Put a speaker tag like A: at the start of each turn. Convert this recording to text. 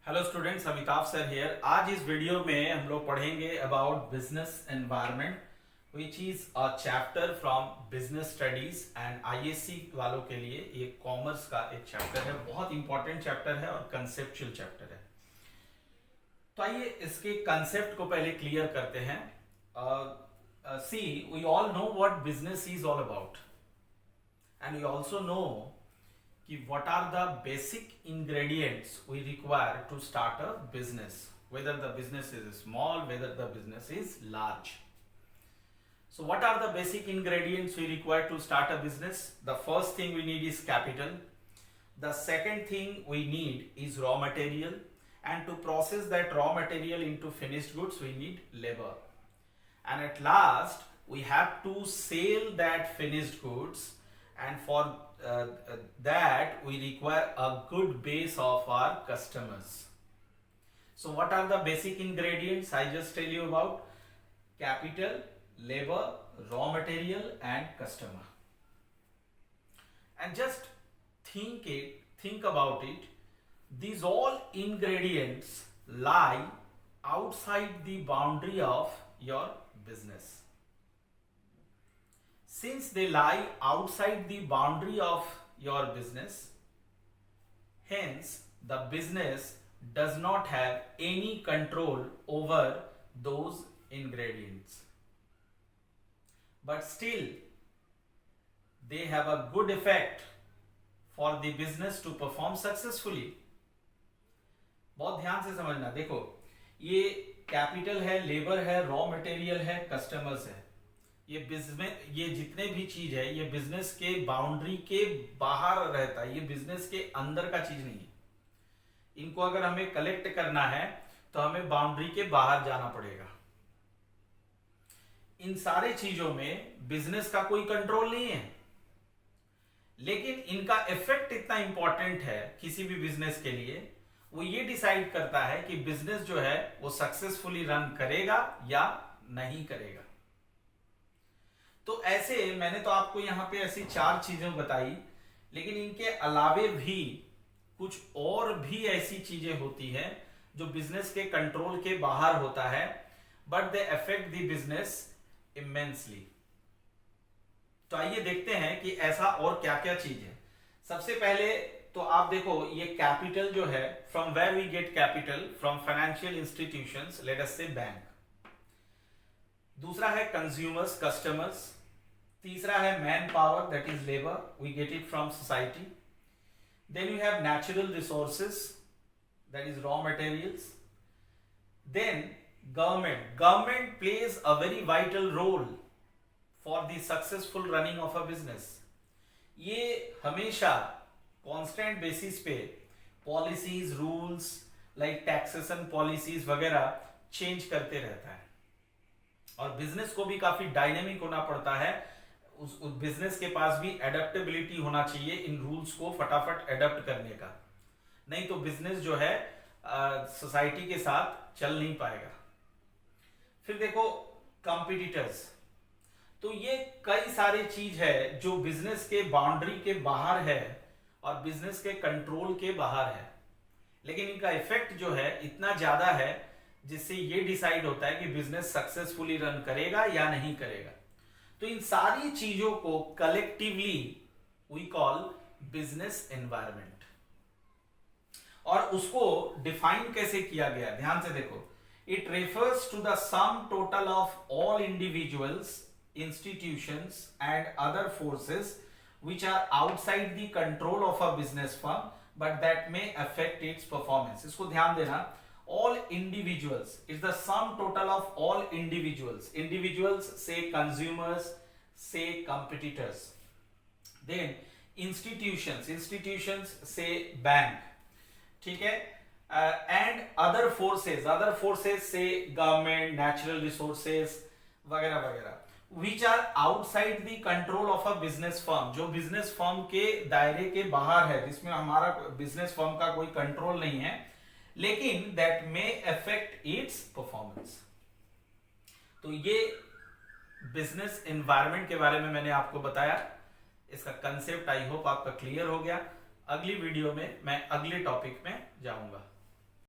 A: Hello students, Amitabh sir here. आज इस video में हम लोग पढ़ेंगे about business environment which is a chapter from business studies and ISC वालों के लिए ये कॉमर्स का एक चैप्टर है। बहुत इंपॉर्टेंट चैप्टर है और कंसेप्चुअल चैप्टर है। तो आइए इसके कंसेप्ट को पहले क्लियर करते हैं। See we all know what business is all about and we also know कि what are the basic ingredients we require to start a business, whether the business is small, whether the business is large. So what are the basic ingredients we require to start a business? The first thing we need is capital. The second thing we need is raw material, and to process that raw material into finished goods we need labor, and at last we have to sell that finished goods, and for that we require a good base of our customers. So what are the basic ingredients? I just tell you about: capital, labor, raw material and customer. And just think about it. These all ingredients lie outside the boundary of your business. Since they lie outside the boundary of your business, hence the business does not have any control over those ingredients. But still, they have a good effect for the business to perform successfully. बहुत ध्यान से समझना। देखो, ये capital है, labour है, raw material है, customers है। ये बिजनेस, ये जितने भी चीज है, ये बिजनेस के बाउंड्री के बाहर रहता है। ये बिजनेस के अंदर का चीज नहीं है। इनको अगर हमें कलेक्ट करना है तो हमें बाउंड्री के बाहर जाना पड़ेगा। इन सारे चीजों में बिजनेस का कोई कंट्रोल नहीं है, लेकिन इनका इफेक्ट इतना इंपॉर्टेंट है किसी भी बिजनेस के लिए। वो ये डिसाइड करता है कि बिजनेस जो है वो सक्सेसफुली रन करेगा या नहीं करेगा। तो ऐसे मैंने तो आपको यहां पे ऐसी 4 चीजें बताई, लेकिन इनके अलावे भी कुछ और भी ऐसी चीजें होती हैं जो बिजनेस के कंट्रोल के बाहर होता है, but they affect the business immensely. तो आइए देखते हैं कि ऐसा और क्या क्या चीज है। सबसे पहले तो आप देखो, ये कैपिटल जो है, from where we get capital? From financial institutions, let us say bank. दूसरा है कंज्यूमर्स, कस्टमर्स। तीसरा है man power, that is labour, we get it from society. Then you have natural resources, that is raw materials. Then government. Government plays a very vital role for the successful running of a business. ये हमेशा constant basis पे policies, rules like taxation policies वगैरह change करते रहता है, और business को भी काफी डायनेमिक होना पड़ता है। उस बिजनेस के पास भी एडेप्टेबिलिटी होना चाहिए इन रूल्स को फटाफट एडेप्ट करने का, नहीं तो बिजनेस जो है सोसाइटी के साथ चल नहीं पाएगा। फिर देखो कॉम्पिटिटर्स। तो ये कई सारे चीज है जो बिजनेस के बाउंड्री के बाहर है और बिजनेस के कंट्रोल के बाहर है, लेकिन इनका इफेक्ट जो है इतना ज्यादा है जिससे ये डिसाइड होता है कि बिजनेस सक्सेसफुली रन करेगा या नहीं करेगा। तो इन सारी चीजों को collectively we call business environment. और उसको डिफाइन कैसे किया गया, ध्यान से देखो। It refers to the sum total of all individuals, institutions and other forces which are outside the control of a business firm but that may affect its performance. इसको ध्यान देना। all individuals is the sum total of all individuals. Individuals say consumers, say competitors. Then institutions say bank, ठीक है, and other forces say government, natural resources वगैरह वगैरह, which are outside the control of a business firm, जो business firm के दायरे के बाहर है, जिसमें हमारा बिजनेस फर्म का कोई कंट्रोल नहीं है, लेकिन that may affect its performance। तो ये बिजनेस एनवायरनमेंट के बारे में मैंने आपको बताया। इसका कंसेप्ट आई होप आपका क्लियर हो गया। अगली वीडियो में मैं अगले टॉपिक में जाऊंगा।